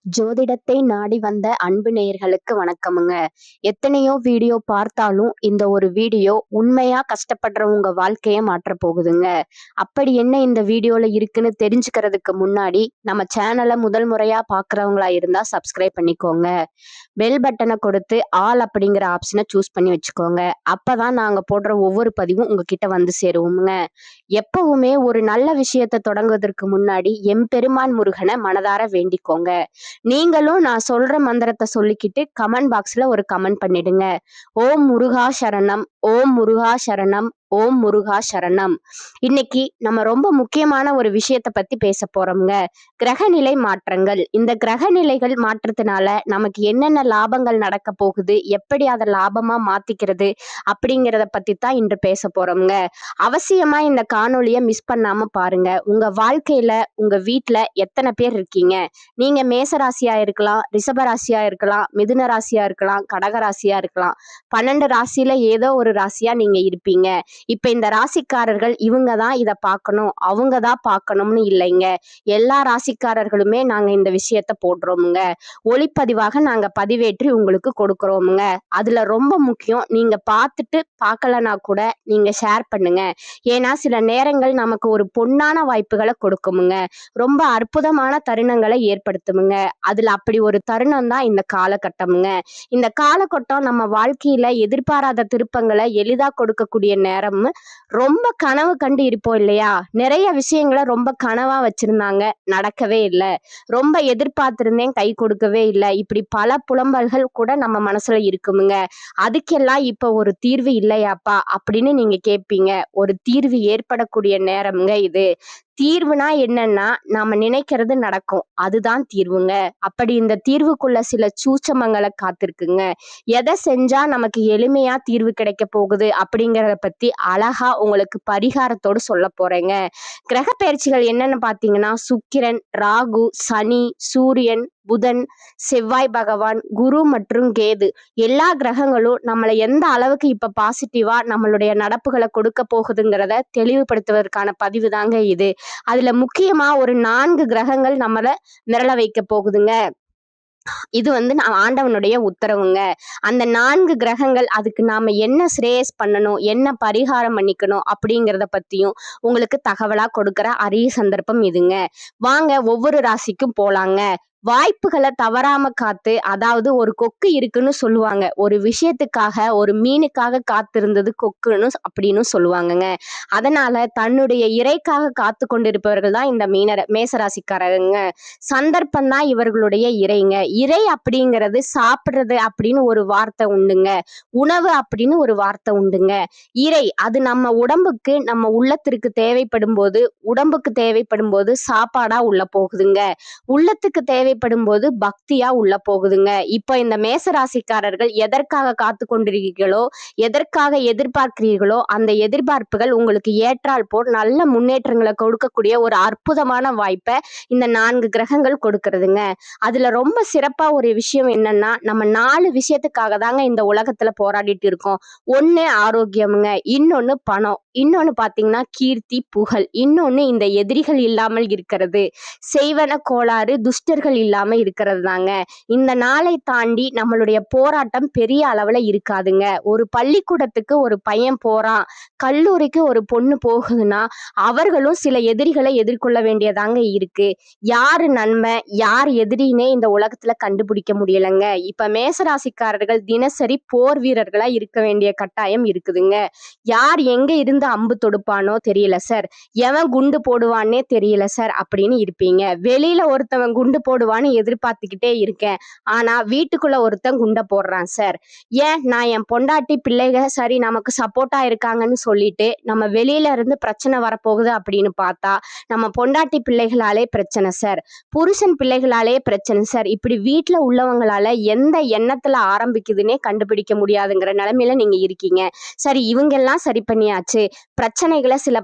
ஜோதிடத்தை நாடி வந்த அன்பு நேயர்களுக்கு வணக்கமுங்க. எத்தனையோ வீடியோ பார்த்தாலும் இந்த ஒரு வீடியோ உண்மையா கஷ்டப்படுறவங்க வாழ்க்கைய மாற்றப் போகுதுங்க. அப்படி என்ன இந்த வீடியோல இருக்குன்னு தெரிஞ்சுக்கிறதுக்கு முன்னாடி நம்ம சேனலை முதல் முறையா பார்க்குறவங்களா இருந்தா சப்ஸ்கிரைப் பண்ணிக்கோங்க. பெல் பட்டனை கொடுத்து ஆல் அப்படிங்கிற ஆப்ஷனை சூஸ் பண்ணி வச்சுக்கோங்க. அப்பதான் நாங்க போடுற ஒவ்வொரு பதிவும் உங்ககிட்ட வந்து சேருவோமுங்க. எப்பவுமே ஒரு நல்ல விஷயத்தை தொடங்குவதற்கு முன்னாடி எம்பெருமான் முருகனை மனதார வேண்டிக்கோங்க. நீங்களும் நான் சொல்ற மந்திரத்தை சொல்லிக்கிட்டு கமெண்ட் பாக்ஸ்ல ஒரு கமெண்ட் பண்ணிடுங்க. ஓம் முருகா சரணம், ஓம் முருகா சரணம், ஓம் முருகா சரணம். இன்னைக்கு நம்ம ரொம்ப முக்கியமான ஒரு விஷயத்தை பத்தி பேச போறோம்ங்க. கிரகநிலை மாற்றங்கள். இந்த கிரகநிலைகள் மாற்றத்தினால நமக்கு என்னென்ன லாபங்கள் நடக்க போகுது, எப்படி அதை லாபமா மாத்திக்கிறது அப்படிங்கிறத பத்தி தான் இன்று பேச போறோம்ங்க. அவசியமா இந்த காணொலியை மிஸ் பண்ணாம பாருங்க. உங்க வாழ்க்கையில உங்க வீட்டுல எத்தனை பேர் இருக்கீங்க? நீங்க மேசராசியா இருக்கலாம், ரிஷபராசியா இருக்கலாம், மிதுன ராசியா இருக்கலாம், கடகராசியா இருக்கலாம். 12 ராசியில ஏதோ ஒரு ராசியா நீங்க இருப்பீங்க. இப்ப இந்த ராசிக்காரர்கள் இவங்க தான் இதை பார்க்கணும், அவங்க தான் பார்க்கணும்னு இல்லைங்க. எல்லா ராசிக்காரர்களுமே நாங்க இந்த விஷயத்த போடுறோமுங்க. ஒளிப்பதிவாக நாங்க பதிவேற்றி உங்களுக்கு கொடுக்குறோமுங்க. அதுல ரொம்ப முக்கியம், நீங்க பார்த்துட்டு பார்க்கலனா கூட நீங்க ஷேர் பண்ணுங்க. ஏன்னா சில நேரங்கள் நமக்கு ஒரு பொன்னான வாய்ப்புகளை கொடுக்குமுங்க. ரொம்ப அற்புதமான தருணங்களை ஏற்படுத்துமுங்க. அதுல அப்படி ஒரு தருணம் தான் இந்த காலகட்டமுங்க. இந்த காலகட்டம் நம்ம வாழ்க்கையில எதிர்பாராத திருப்பங்களை எளிதா கொடுக்கக்கூடிய நேரம். ரொம்ப கனவு கண்டு இருப்போம் இல்லையா? நிறைய விஷயங்களை ரொம்ப கனவா வச்சிருந்தாங்க, நடக்கவே இல்லை. ரொம்ப எதிர்பார்த்திருந்தேன், கை கொடுக்கவே இல்லை. இப்படி பல புலம்பல்கள் கூட நம்ம மனசுல இருக்குமுங்க. அதுக்கெல்லாம் இப்ப ஒரு தீர்வு இல்லையாப்பா அப்படின்னு நீங்க கேட்பீங்க. ஒரு தீர்வு ஏற்படக்கூடிய நேரம்ங்க இது. தீர்வுனா என்னன்னா, நாம நினைக்கிறது நடக்கும், அதுதான் தீர்வுங்க. அப்படி இந்த தீர்வுக்குள்ள சில சூட்சமங்களை காத்திருக்குங்க. எதை செஞ்சா நமக்கு எளிமையா தீர்வு கிடைக்க போகுது அப்படிங்கிறத பத்தி அழகா உங்களுக்கு பரிகாரத்தோடு சொல்ல போறேங்க. கிரக பயிற்சிகள் என்னன்னு பாத்தீங்கன்னா, சுக்கிரன், ராகு, சனி, சூரியன், புதன், செவ்வாய் பகவான், குரு மற்றும் கேது, எல்லா கிரகங்களும் நம்மளை எந்த அளவுக்கு இப்ப பாசிட்டிவா நம்மளுடைய நடப்புகளை கொடுக்க போகுதுங்கிறத தெளிவுபடுத்துவதற்கான பதிவு தாங்க இது. அதுல முக்கியமா ஒரு 4 கிரகங்கள் நம்மள மிரள வைக்க போகுதுங்க. இது ஆண்டவனுடைய உத்தரவுங்க. அந்த 4 கிரகங்கள், அதுக்கு நாம என்ன ஸ்ரேயஸ் பண்ணணும், என்ன பரிகாரம் பண்ணிக்கணும் அப்படிங்கிறத பத்தியும் உங்களுக்கு தகவலா கொடுக்கிற அரிய சந்தர்ப்பம் இதுங்க. வாங்க ஒவ்வொரு ராசிக்கும் போலாங்க. வாய்ப்புகளை தவறாம காத்து, அதாவது ஒரு கொக்கு இருக்குன்னு சொல்லுவாங்க. ஒரு விஷயத்துக்காக, ஒரு மீனுக்காக காத்திருந்தது கொக்குன்னு அப்படின்னு சொல்லுவாங்கங்க. அதனால தன்னுடைய இறைக்காக காத்து கொண்டிருப்பவர்கள் தான் இந்த மேசராசிக்காரங்க. சந்தர்ப்பம் தான் இவர்களுடைய இறைங்க. இறை அப்படிங்கிறது சாப்பிடுறது அப்படின்னு ஒரு வார்த்தை உண்டுங்க. உணவு அப்படின்னு ஒரு வார்த்தை உண்டுங்க. இறை அது நம்ம உடம்புக்கு, நம்ம உள்ளத்திற்கு தேவைப்படும் போது, உடம்புக்கு தேவைப்படும் போது சாப்பாடா உள்ள போகுதுங்க. உள்ளத்துக்கு தேவைப்படும் போது பக்தியா உள்ள போகுதுங்க. இப்ப இந்த மேசராசிக்காரர்கள் எதற்காக காத்து கொண்டிருக்கிறீர்களோ, எதற்காக எதிர்பார்க்கிறீர்களோ, அந்த எதிர்பார்ப்புகள் உங்களுக்கு ஏற்றால் போல் நல்ல முன்னேற்றங்களை கொடுக்கக்கூடிய ஒரு அற்புதமான வாய்ப்பை இந்த 4 கிரகங்கள் கொடுக்கறதுங்க. அதுல ரொம்ப சிறப்பா ஒரு விஷயம் என்னன்னா, நம்ம 4 விஷயத்துக்காக தாங்க இந்த உலகத்துல போராடிட்டு இருக்கோம். ஒண்ணு ஆரோக்கியமுங்க, இன்னொன்னு பணம், இன்னொன்னு பாத்தீங்கன்னா கீர்த்தி, புகழ், இன்னொன்னு இந்த எதிரிகள் இல்லாமல் இருக்கிறது, செய்வன கோளாறு, துஷ்டர்கள் இல்லாம இருக்கிறது தாங்க. இந்த நாளை தாண்டி நம்மளுடைய போராட்டம் பெரிய அளவுல இருக்காதுங்க. ஒரு பள்ளிக்கூடத்துக்கு ஒரு பையன் போறான், கல்லூரிக்கு ஒரு பொண்ணு போகுதுன்னா அவர்களும் சில எதிரிகளை எதிர்கொள்ள வேண்டியதாங்க இருக்கு. யாரு நன்மை யார் எதிரினே இந்த உலகத்துல கண்டுபிடிக்க முடியலங்க. இப்ப மேசராசிக்காரர்கள் தினசரி போர் வீரர்களா இருக்க வேண்டிய கட்டாயம் இருக்குதுங்க. யார் எங்க இருந்து அம்பு தொடுப்பானோ தெரியல சார், எவன் குண்டு போடுவான்னே தெரியல சார் அப்படின்னு இருப்பீங்க. வெளியில ஒருத்தவன் குண்டு போடுவான்னு எதிர்பார்த்துக்கிட்டே இருக்கேன், ஆனா வீட்டுக்குள்ள ஒருத்தன் குண்டை போடுறான் சார். ஏன்? நான் என் பொண்டாட்டி பிள்ளைக சரி நமக்கு சப்போர்ட்டா இருக்காங்கன்னு சொல்லிட்டு நம்ம வெளியில இருந்து பிரச்சனை வரப்போகுது அப்படின்னு பார்த்தா நம்ம பொண்டாட்டி பிள்ளைகளாலே பிரச்சனை சார், புருஷன் பிள்ளைகளாலே பிரச்சனை சார். இப்படி வீட்டுல உள்ளவங்களால எந்த எண்ணத்துல ஆரம்பிக்குதுன்னே கண்டுபிடிக்க முடியாதுங்கிற நிலைமையில நீங்க இருக்கீங்க. சரி, இவங்கெல்லாம் சரி பண்ணியாச்சு, பிரச்சனைகளை சில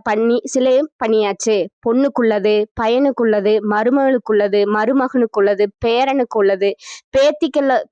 பண்ணியாச்சு. பொண்ணுக்குள்ளது, பையனுக்குள்ளது, மருமகளுக்குள்ளது, மருமகனுக்குள்ளது, மகனுக்கு உள்ளது, பேரனுக்கு உள்ளது,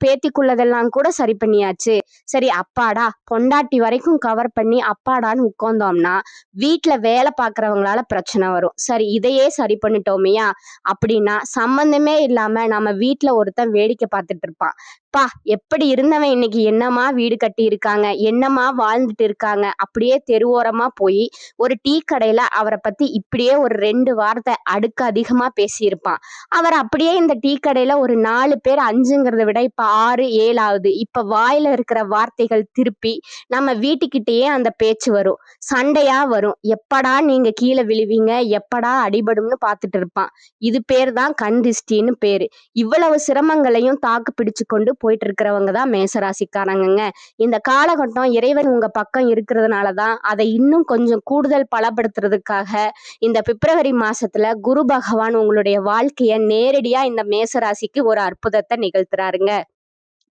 பேத்திக்குள்ளதெல்லாம் கூட சரி பண்ணியாச்சு. சரி அப்பாடா பொண்டாட்டி வரைக்கும் கவர் பண்ணி அப்பாடான்னு உட்கார்ந்தோம்னா வீட்டுல வேலை பார்க்கறவங்களால பிரச்சனை வரும். சரி இதையே சரி பண்ணிட்டோமையா அப்படின்னா சம்பந்தமே இல்லாம நம்ம வீட்டுல ஒருத்தன் வேடிக்கை பார்த்துட்டு இருப்பான். பா எப்படி இருந்தவன் இன்னைக்கு என்னமா வீடு கட்டி இருக்காங்க, என்னமா வாழ்ந்துட்டு இருக்காங்க. அப்படியே தெருவோரமா போய் ஒரு டீ கடையில அவரை பத்தி இப்படியே ஒரு 2 வார்த்தை அடுக்கு அதிகமா பேசியிருப்பான். அவர் அப்படியே இந்த டீ கடையில ஒரு 4 பேர் 5ங்கிறத விட இப்ப 6 7 ஆகுது. இப்ப வாயில இருக்கிற வார்த்தைகள் திருப்பி நம்ம வீட்டுக்கிட்டேயே அந்த பேச்சு வரும், சண்டையா வரும். எப்படா நீங்க கீழே விழுவீங்க, எப்படா அடிபடும்னு பார்த்துட்டு இருப்பான். இது பேர் தான் கண் திஷ்டின்னு பேரு. இவ்வளவு சிரமங்களையும் தாக்கு பிடிச்சு கொண்டு போயிட்டு இருக்கிறவங்க தான் மேசராசிக்காரங்க. இந்த காலகட்டம் இறைவன் உங்க பக்கம் இருக்கிறதுனாலதான் அதை இன்னும் கொஞ்சம் கூடுதல் பலப்படுத்துறதுக்காக இந்த பிப்ரவரி மாசத்துல குரு பகவான் உங்களுடைய வாழ்க்கைய நேரடியா இந்த மேசராசிக்கு ஒரு அற்புதத்தை நிகழ்த்துறாருங்க.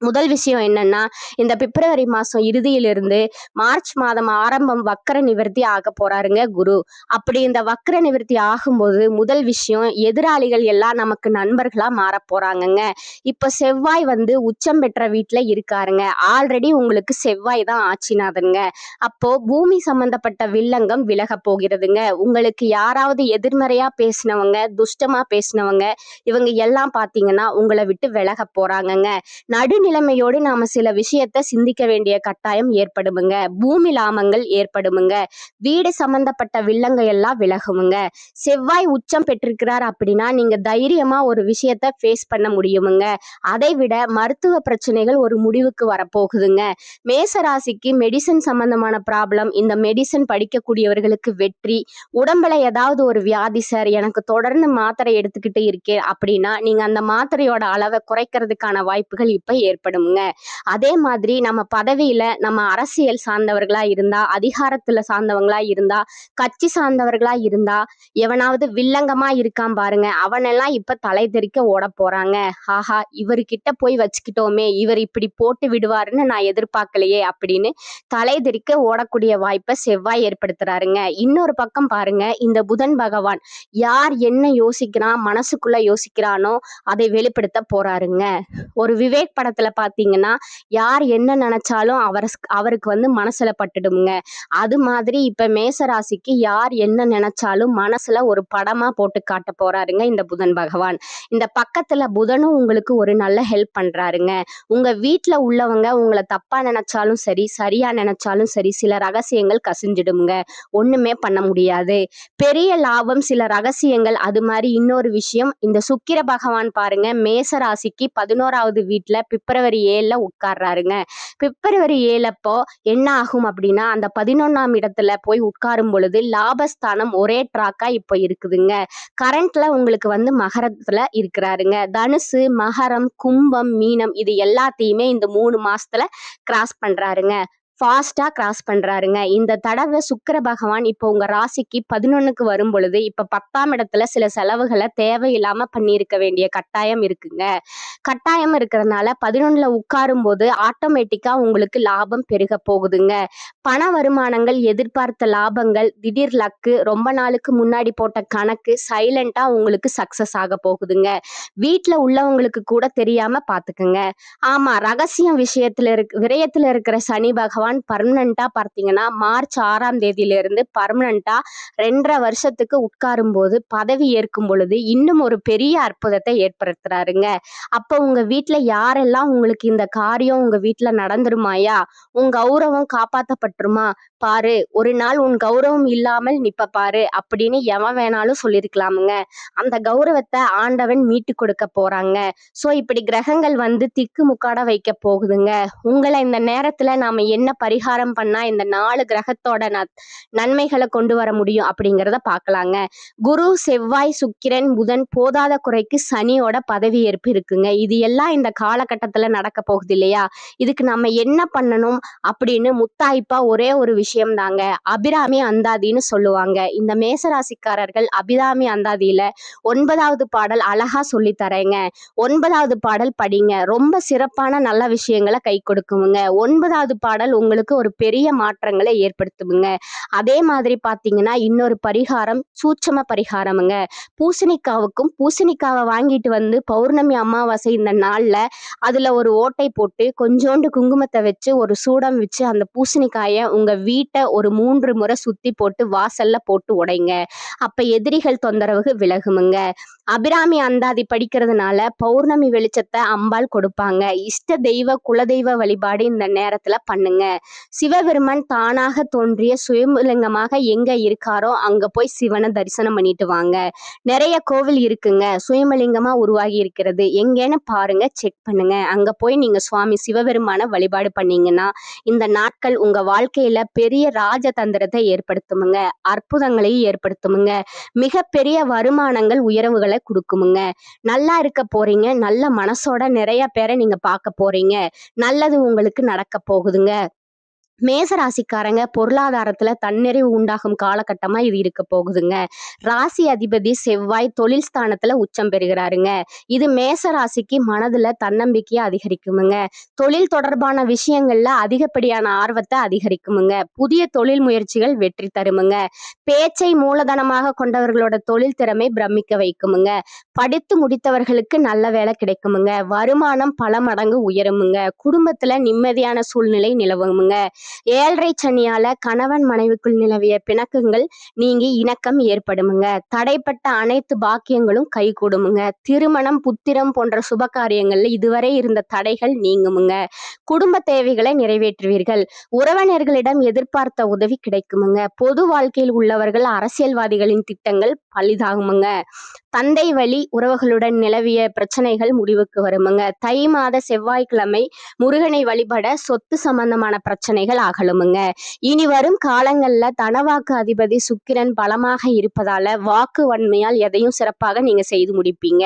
முதல் விஷயம் என்னன்னா, இந்த பிப்ரவரி மாசம் இறுதியிலிருந்து மார்ச் மாதம் ஆரம்பம் வக்கர நிவர்த்தி ஆக போறாருங்க குரு. அப்படி இந்த வக்கர நிவர்த்தி ஆகும்போது முதல் விஷயம் எதிராளிகள் எல்லாம் நமக்கு நண்பர்களா மாற போறாங்கங்க. இப்ப செவ்வாய் உச்சம் பெற்ற வீட்டுல இருக்காருங்க. ஆல்ரெடி உங்களுக்கு செவ்வாய் தான் ஆட்சிநாதனுங்க. அப்போ பூமி சம்பந்தப்பட்ட வில்லங்கம் விலக போகிறதுங்க. உங்களுக்கு யாராவது எதிர்மறையா பேசினவங்க, துஷ்டமா பேசினவங்க, இவங்க எல்லாம் பாத்தீங்கன்னா உங்களை விட்டு விலக போறாங்கங்க. நடுநிலைமையோடு நாம சில விஷயத்த சிந்திக்க வேண்டிய கட்டாயம் ஏற்படுமுங்க. பூமி லாபங்கள் ஏற்படுமுங்க. வீடு சம்பந்தப்பட்ட வில்லங்க எல்லாம் விலகுமுங்க. செவ்வாய் உச்சம் பெற்றிருக்கிறார் அப்படின்னா நீங்க தைரியமா ஒரு விஷயத்த ஃபேஸ் பண்ண முடியுமுங்க. அதை விட மருத்துவ பிரச்சனைகள் ஒரு முடிவுக்கு வரப்போகுதுங்க. மேசராசிக்கு மெடிசன் சம்பந்தமான ப்ராப்ளம், இந்த மெடிசன் படிக்கக்கூடியவர்களுக்கு வெற்றி, உடம்புல ஏதாவது ஒரு வியாதி சார் எனக்கு தொடர்ந்து மாத்திரை எடுத்துக்கிட்டு இருக்கேன் அப்படின்னா நீங்க அந்த மாத்திரையோட அளவை குறைக்கிறதுக்கான வாய்ப்புகள் இப்ப ஏற்படுங்க. அதே மாதிரி நம்ம பதவியில நம்ம அரசியல் சார்ந்தவர்களா இருந்தா, அதிகாரத்துல சார்ந்தவங்களா இருந்தா, கட்சி சார்ந்தவர்களா இருந்தா, எவனாவது வில்லங்கமா இருக்கான் பாருங்க, அவனெல்லாம் இப்ப தலை தெறிக்க ஓட போறாங்க. ஆஹா இவர்கிட்ட போய் வச்சுக்கிட்டோமே, இவர் இப்படி போட்டு விடுவாருன்னு நான் எதிர்பார்க்கலையே அப்படின்னு தலை தெறிக்க ஓடக்கூடிய வாய்ப்பை செவ்வாய் ஏற்படுத்துறாருங்க. இன்னொரு பக்கம் பாருங்க, இந்த புதன் பகவான் யார் என்ன யோசிக்கிறான், மனசுக்குள்ள யோசிக்கிறானோ அதை வெளிப்படுத்த போறாருங்க. ஒரு விவேக் படத்துல பாத்தீங்கன்னா யார் என்ன நினைச்சாலும் அவருக்கு மனசுல பட்டுடுங்க. அது மாதிரி இப்ப மேசராசிக்கு யார் என்ன நினைச்சாலும் மனசுல ஒரு படமா போட்டு காட்ட போறாருங்க இந்த புதன் பகவான். இந்த பக்கத்துல புதனும் உங்களுக்கு ஒரு நல்ல ஹெல்ப் பண்றாருங்க. உங்க வீட்டுல உள்ளவங்க உங்களை தப்பா நினைச்சாலும் சரி, சரியா நினைச்சாலும் சரி, சில ரகசியங்கள் கசிஞ்சிடுங்க. ஒண்ணுமே பண்ண முடியாது. பெரிய லாபம், சில ரகசியங்கள். அது மாதிரி இன்னொரு விஷயம், இந்த சுக்கிர பகவான் பாருங்க மேசராசிக்கு 11வது வீட்டுல பிப்ரவரி 7ல உட்கார்றாருங்க. பிப்ரவரி 7 அப்போ என்ன ஆகும் அப்படின்னா, அந்த 11ஆம் இடத்துல போய் உட்காரும் பொழுது லாபஸ்தானம் ஒரே ட்ராக்கா இப்போ இருக்குதுங்க. கரண்ட்ல உங்களுக்கு மகரத்துல இருக்கிறாருங்க. தனுசு, மகரம், கும்பம், மீனம் இது எல்லாத்தையுமே இந்த 3 மாசத்துல கிராஸ் பண்றாருங்க. ஃபாஸ்டா கிராஸ் பண்றாருங்க. இந்த தடவை சுக்கிர பகவான் இப்போ உங்க ராசிக்கு 11க்கு வரும் பொழுது இப்ப 10ஆம் இடத்துல சில செலவுகளை தேவையில்லாம பண்ணியிருக்க வேண்டிய கட்டாயம் இருக்குங்க. கட்டாயம் இருக்கிறதுனால 11ல உட்காரும் போது ஆட்டோமேட்டிக்கா உங்களுக்கு லாபம் பெருக போகுதுங்க. பண வருமானங்கள், எதிர்பார்த்த லாபங்கள், திடீர் லக்கு, ரொம்ப நாளுக்கு முன்னாடி போட்ட கணக்கு சைலண்டா உங்களுக்கு சக்சஸ் ஆக போகுதுங்க. வீட்டுல உள்ளவங்களுக்கு கூட தெரியாம பாத்துக்குங்க. ஆமா ரகசியம் விஷயத்துல விரயத்துல இருக்கிற சனி பகவான் பர்மனண்டா பார்த்தீங்கன்னா மார்ச் 6ஆம் தேதியிலிருந்து பர்மனண்டா 2.5 வருஷத்துக்கு உட்காரும் போது பதவி ஏற்கும் பொழுது இன்னும் ஒரு பெரிய அற்புதத்தை ஏற்படுத்துறாருங்க. அப்போ உங்க வீட்டுல யாரெல்லாம் உங்களுக்கு இந்த காரியம் உங்க வீட்டுல நடந்துருமாயா, உன் கௌரவம் காப்பாத்தப்பட்டுருமா பாரு, ஒரு நாள் உன் கௌரவம் இல்லாமல் நிப்ப பாரு அப்படின்னு எவன் வேணாலும் சொல்லியிருக்கலாமுங்க. அந்த கௌரவத்தை ஆண்டவன் மீட்டு கொடுக்க போறாங்க. சோ இப்படி கிரகங்கள் திக்கு முக்காட வைக்க போகுதுங்க. உங்களை இந்த நேரத்துல நாம என்ன பரிகாரம் பண்ணா இந்த 4 கிரகத்தோட நன்மைகளை கொண்டு வர முடியும் அப்படிங்கிறத பார்க்கலாங்க. குரு, செவ்வாய், சுக்கிரன், புதன், போதாத குறைக்கு சனியோட பதவி ஏற்பு இருக்குங்க. இது எல்லாம் இந்த காலகட்டத்துல நடக்க போகுது இல்லையா, இதுக்கு நம்ம என்ன பண்ணணும் அப்படின்னு முத்தாய்ப்பா ஒரே ஒரு விஷயம் தாங்க, அபிராமி அந்தாதின்னு சொல்லுவாங்க. இந்த மேசராசிக்காரர்கள் அபிராமி அந்தாதியில 9வது பாடல் அழகா சொல்லி தரேங்க. 9வது பாடல் படிங்க, ரொம்ப சிறப்பான நல்ல விஷயங்களை கை கொடுக்குமுங்க. 9வது பாடல் உங்க உங்களுக்கு ஒரு பெரிய மாற்றங்களை ஏற்படுத்துமுங்க. அதே மாதிரி பாத்தீங்கன்னா இன்னொரு பரிகாரம் சூட்சம பரிகாரமுங்க. பூசணிக்காவை வாங்கிட்டு வந்து பௌர்ணமி அமாவாசை இந்த நாள்ல அதுல ஒரு ஓட்டை போட்டு கொஞ்சோண்டு குங்குமத்தை வச்சு ஒரு சூடம் வச்சு அந்த பூசணிக்காய உங்க வீட்டை ஒரு 3 முறை சுத்தி போட்டு வாசல்ல போட்டு உடைங்க. அப்ப எதிரிகள் தொந்தரவு விலகுமுங்க. அபிராமி அந்தாதி படிக்கிறதுனால பௌர்ணமி வெளிச்சத்தை அம்பாள் கொடுப்பாங்க. இஷ்ட தெய்வ குலதெய்வ வழிபாடு இந்த நேரத்துல பண்ணுங்க. சிவபெருமான் தானாக தோன்றிய சுயம்புலிங்கமாக எங்க இருக்காரோ அங்க போய் சிவனை தரிசனம் பண்ணிட்டு வாங்க. நிறைய கோவில் இருக்குங்க, சுயம்புலிங்கமா உருவாகி இருக்கிறது, எங்கன்னு பாருங்க, செக் பண்ணுங்க. அங்க போய் நீங்க சுவாமி சிவபெருமான வழிபாடு பண்ணீங்கன்னா இந்த நாட்கள் உங்க வாழ்க்கையில பெரிய ராஜதந்திரத்தை ஏற்படுத்துமுங்க, அற்புதங்களையும் ஏற்படுத்துமுங்க, மிகப்பெரிய வருமானங்கள் உயர்வுகளை கொடுக்குமுங்க. நல்லா இருக்க போறீங்க, நல்ல மனசோட நிறைய பேரை நீங்க பார்க்க போறீங்க, நல்லது உங்களுக்கு நடக்க போகுதுங்க. மேச ராசிக்காரங்க பொருளாதாரத்துல தன்னிறைவு உண்டாகும் காலகட்டமா இது இருக்க போகுதுங்க. ராசி அதிபதி செவ்வாய் தொழில் ஸ்தானத்துல உச்சம் பெறுகிறாருங்க. இது மேச ராசிக்கு மனதுல தன்னம்பிக்கையை அதிகரிக்குமுங்க. தொழில் தொடர்பான விஷயங்கள்ல அதிகப்படியான ஆர்வத்தை அதிகரிக்குமுங்க. புதிய தொழில் முயற்சிகள் வெற்றி தருமுங்க. பேச்சை மூலதனமாக கொண்டவர்களோட தொழில் திறமை பிரமிக்க வைக்குமுங்க. படித்து முடித்தவர்களுக்கு நல்ல வேலை கிடைக்குமுங்க. வருமானம் பல மடங்கு உயருமுங்க. குடும்பத்துல நிம்மதியான சூழ்நிலை நிலவுமுங்க. 7.5 சனியால கணவன் மனைவிக்குள் நிலவிய பிணக்குகள் நீங்கி இணக்கம் ஏற்படுமுங்க. தடைப்பட்ட அனைத்து பாக்கியங்களும் கைகூடுமுங்க. திருமணம் புத்திரம் போன்ற சுப காரியங்கள்ல இதுவரை இருந்த தடைகள் நீங்குமுங்க. குடும்ப தேவைகளை நிறைவேற்றுவீர்கள். உறவினர்களிடம் எதிர்பார்த்த உதவி கிடைக்குமுங்க. பொது வாழ்க்கையில் உள்ளவர்கள் அரசியல்வாதிகளின் திட்டங்கள் பலிதாகுமுங்க. தந்தை வழி உறவுகளுடன் நிலவிய பிரச்சனைகள் முடிவுக்கு வருமுங்க. தை மாத செவ்வாய்க்கிழமை முருகனை வழிபட சொத்து சம்பந்தமான பிரச்சனைகள் அகலுமுங்க. இனி வரும் காலங்கள்ல தனவாக்கு அதிபதி சுக்கிரன் பலமாக இருப்பதால வாக்கு வன்மையால் எதையும் சிறப்பாக நீங்க செய்து முடிப்பீங்க.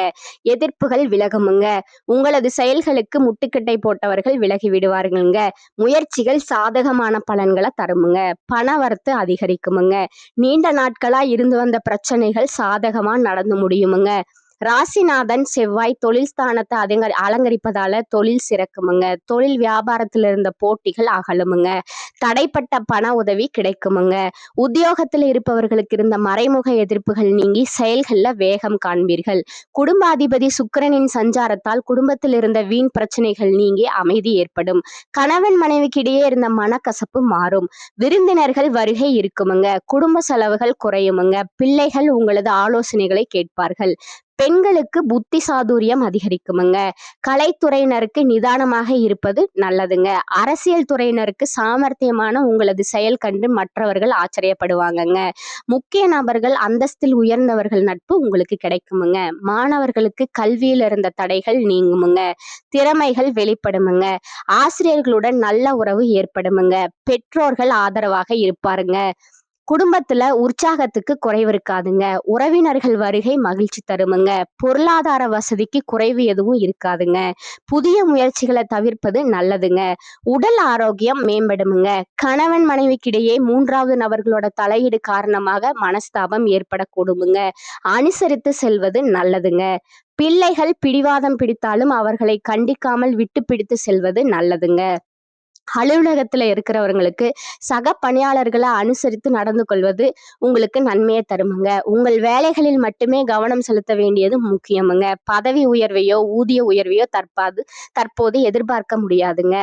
எதிர்ப்புகள் விலகுமுங்க. உங்களது செயல்களுக்கு முட்டுக்கட்டை போட்டவர்கள் விலகி விடுவார்களுங்க. முயற்சிகள் சாதகமான பலன்களை தருமுங்க. பணவரத்து அதிகரிக்குமுங்க. நீண்ட நாட்களா இருந்து வந்த பிரச்சனைகள் சாதகமா நடந்து முடியுமுங்க. ராசிநாதன் செவ்வாய் தொழில் ஸ்தானத்தை அலங்கரிப்பதால தொழில் சிறக்குமுங்க. தொழில் வியாபாரத்தில் இருந்த போட்டிகள் அகலுமுங்க. தடைப்பட்ட பண உதவி கிடைக்குமுங்க. உத்தியோகத்தில் இருப்பவர்களுக்கு இருந்த மறைமுக எதிர்ப்புகள் நீங்கி செயல்கள்ல வேகம் காண்பீர்கள். குடும்ப அதிபதி சுக்கிரனின் சஞ்சாரத்தால் குடும்பத்தில் இருந்த வீண் பிரச்சனைகள் நீங்கி அமைதி ஏற்படும். கணவன் மனைவிக்கு இடையே இருந்த மனக்கசப்பு மாறும். விருந்தினர்கள் வருகை இருக்குமுங்க. குடும்ப செலவுகள் குறையுமுங்க. பிள்ளைகள் உங்களது ஆலோசனைகளை கேட்பார்கள். பெண்களுக்கு புத்தி சாதுரியம் அதிகரிக்குமுங்க. கலைத்துறையினருக்கு நிதானமாக இருப்பது நல்லதுங்க. அரசியல் துறையினருக்கு சாமர்த்தியமான உங்களது செயல் கண்டு மற்றவர்கள் ஆச்சரியப்படுவாங்கங்க. முக்கிய நபர்கள் அந்தஸ்தில் உயர்ந்தவர்கள் நட்பு உங்களுக்கு கிடைக்குமுங்க. மாணவர்களுக்கு கல்வியில் இருந்த தடைகள் நீங்குமுங்க. திறமைகள் வெளிப்படுமுங்க. ஆசிரியர்களுடன் நல்ல உறவு ஏற்படுமுங்க. பெற்றோர்கள் ஆதரவாக இருப்பாருங்க. குடும்பத்துல உற்சாகத்துக்கு குறைவு இருக்காதுங்க. உறவினர்கள் வருகை மகிழ்ச்சி தருமுங்க. பொருளாதார வசதிக்கு குறைவு எதுவும் இருக்காதுங்க. புதிய முயற்சிகளை தவிர்ப்பது நல்லதுங்க. உடல் ஆரோக்கியம் மேம்படுமுங்க. கணவன் மனைவிக்கிடையே 3வது நபர்களோட தலையீடு காரணமாக மனஸ்தாபம் ஏற்படக்கூடுமுங்க. அனுசரித்து செல்வது நல்லதுங்க. பிள்ளைகள் பிடிவாதம் பிடித்தாலும் அவர்களை கண்டிக்காமல் விட்டு பிடித்து செல்வது நல்லதுங்க. அலுவலகத்துல இருக்கிறவங்களுக்கு சக பணியாளர்களை அனுசரித்து நடந்து கொள்வது உங்களுக்கு நன்மையை தருமுங்க. உங்கள் வேலைகளில் மட்டுமே கவனம் செலுத்த வேண்டியது முக்கியமுங்க. பதவி உயர்வையோ ஊதிய உயர்வையோ தற்போது எதிர்பார்க்க முடியாதுங்க.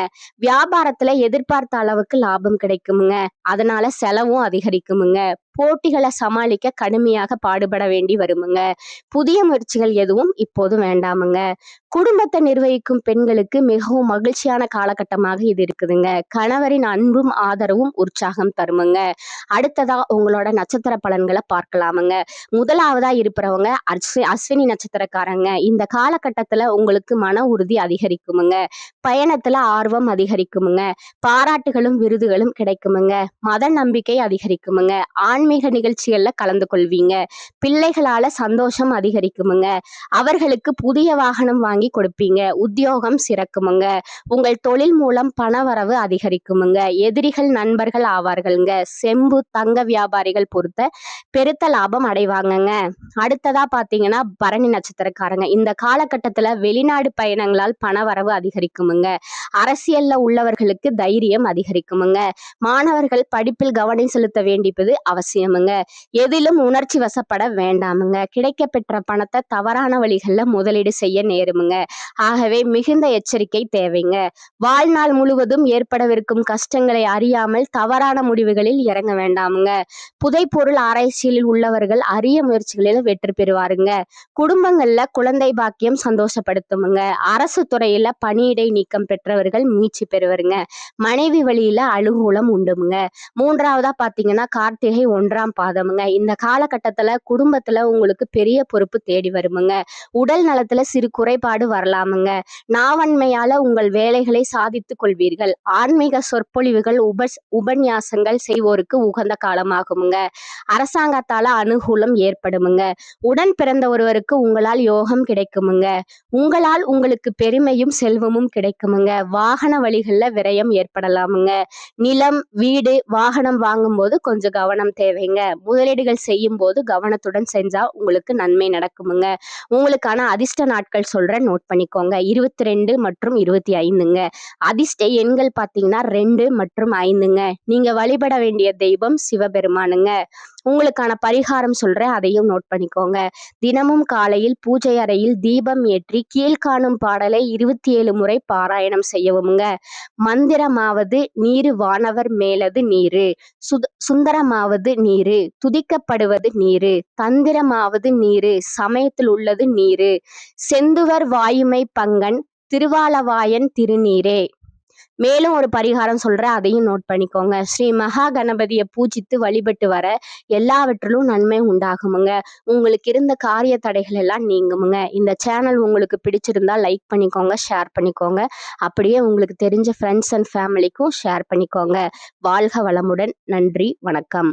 வியாபாரத்துல எதிர்பார்த்த அளவுக்கு லாபம் கிடைக்குமுங்க. அதனால செலவும் அதிகரிக்குமுங்க. போட்டிகளை சமாளிக்க கடுமையாக பாடுபட வேண்டி வருமுங்க. புதிய முயற்சிகள் எதுவும் இப்போது வேண்டாமுங்க. குடும்பத்தை நிர்வகிக்கும் பெண்களுக்கு மிகவும் மகிழ்ச்சியான காலகட்டமாக இது இருக்குதுங்க. கணவரின் அன்பும் ஆதரவும் உற்சாகம் தருமுங்க. அடுத்ததா உங்களோட நட்சத்திர பலன்களை பார்க்கலாமுங்க. முதலாவதா இருப்பவங்க அஸ்வினி நட்சத்திரக்காரங்க. இந்த காலகட்டத்துல உங்களுக்கு மன உறுதி அதிகரிக்குமுங்க. பயணத்துல ஆர்வம் அதிகரிக்குமுங்க. பாராட்டுகளும் விருதுகளும் கிடைக்குமுங்க. மத நம்பிக்கை அதிகரிக்குமுங்க. ஆன்மீக ஆன்மீக நிகழ்ச்சிகள்ல கலந்து கொள்வீங்க. பிள்ளைகளால சந்தோஷம் அதிகரிக்குமுங்க. அவர்களுக்கு புதிய வாகனம் வாங்கி கொடுப்பீங்க. உத்தியோகம் சிறக்குமுங்க. உங்கள் தொழில் மூலம் பணவரவு அதிகரிக்குமுங்க. எதிரிகள் நண்பர்கள் ஆவார்கள்ங்க. செம்பு தங்க வியாபாரிகள் பொறுத்த பெருத்த லாபம் அடைவாங்கங்க. அடுத்ததா பாத்தீங்கன்னா பரணி நட்சத்திரக்காரங்க. இந்த காலகட்டத்துல வெளிநாடு பயணங்களால் பணவரவு அதிகரிக்குமுங்க. அரசியல்ல உள்ளவர்களுக்கு தைரியம் அதிகரிக்குமுங்க. மாணவர்கள் படிப்பில் கவனம் செலுத்த வேண்டியது அவசியமுங்க. எதிலும் உணர்ச்சி வசப்பட வேண்டாமுங்க. கிடைக்க பெற்ற பணத்தை தவறான வழிகள்ல முதலீடு செய்ய நேருமுங்க. ஆகவே மிகுந்த எச்சரிக்கை தேவைங்க. வாழ்நாள் முழுவதும் ஏற்படவிருக்கும் கஷ்டங்களை அறியாமல் தவறான முடிவுகளில் இறங்க வேண்டாமுங்க. புதைப்பொருள் ஆராய்ச்சியில் உள்ளவர்கள் அரிய முயற்சிகளில் வெற்றி பெறுவாருங்க. குடும்பங்கள்ல குழந்தை பாக்கியம் சந்தோஷப்படுத்துமுங்க. அரசு துறையில பணியிடை நீக்கம் பெற்றவர்கள் மீட்சி பெறுவாருங்க. மனைவி வழியில அனுகூலம் உண்டுமுங்க. மூன்றாவதா பாத்தீங்கன்னா கார்த்திகை 1ஆம் பாதமுங்க. இந்த காலகட்டத்துல குடும்பத்துல உங்களுக்கு பெரிய பொறுப்பு தேடி வருமுங்க. உடல் நலத்துல சிறு குறைபாடு வரலாமுங்க. நாவன்மையால உங்கள் வேலைகளை சாதித்துக் கொள்வீர்கள். ஆன்மீக சொற்பொழிவுகள் உபன்யாசங்கள் செய்வோருக்கு உகந்த காலமாகுமுங்க. அரசாங்கத்தால அனுகூலம் ஏற்படுமுங்க. உடன் பிறந்த ஒருவருக்கு உங்களால் யோகம் கிடைக்குமுங்க. உங்களால் உங்களுக்கு பெருமையும் செல்வமும் கிடைக்குமுங்க. வாகன வழிகள்ல விரயம் ஏற்படலாமுங்க. நிலம் வீடு வாகனம் வாங்கும் போது கொஞ்சம் கவனம் தேவைங்க. முதலீடுகள் செய்யும் போது கவனத்துடன் செஞ்சா உங்களுக்கு நன்மை நடக்குமுங்க. உங்களுக்கான அதிர்ஷ்ட நாட்கள் சொல்றேன், நோட் பண்ணிக்கோங்க. 22 மற்றும் 25ங்க. அதிர்ஷ்ட எண்கள் பாத்தீங்கன்னா 2 மற்றும் 5ங்க. நீங்க வழிபட வேண்டிய தெய்வம் சிவபெருமானுங்க. உங்களுக்கான பரிகாரம் சொல்றேன், அதையும் நோட் பண்ணிக்கோங்க. தினமும் காலையில் பூஜை அறையில் தீபம் ஏற்றி கீழ்காணும் பாடலை 27 முறை பாராயணம் செய்யவுமுங்க. மந்திரமாவது நீரு வானவர் மேலது நீரு, சுந்தரமாவது நீரு, துதிக்கப்படுவது நீரு, தந்திரமாவது நீரு, சமயத்தில் உள்ளது நீரு, செந்துவர் வாயுமை பங்கன் திருவாலவாயன் திருநீரே. மேலும் ஒரு பரிகாரம் சொல்றேன், அதையும் நோட் பண்ணிக்கோங்க. ஸ்ரீ மகா கணபதியை பூஜித்து வழிபட்டு வர எல்லாவற்றிலும் நன்மை உண்டாகுமுங்க. உங்களுக்கு இருந்த காரிய தடைகள் எல்லாம் நீங்குமுங்க. இந்த சேனல் உங்களுக்கு பிடிச்சிருந்தா லைக் பண்ணிக்கோங்க, ஷேர் பண்ணிக்கோங்க. அப்படியே உங்களுக்கு தெரிஞ்ச ஃப்ரெண்ட்ஸ் அண்ட் ஃபேமிலிக்கும் ஷேர் பண்ணிக்கோங்க. வாழ்க வளமுடன். நன்றி, வணக்கம்.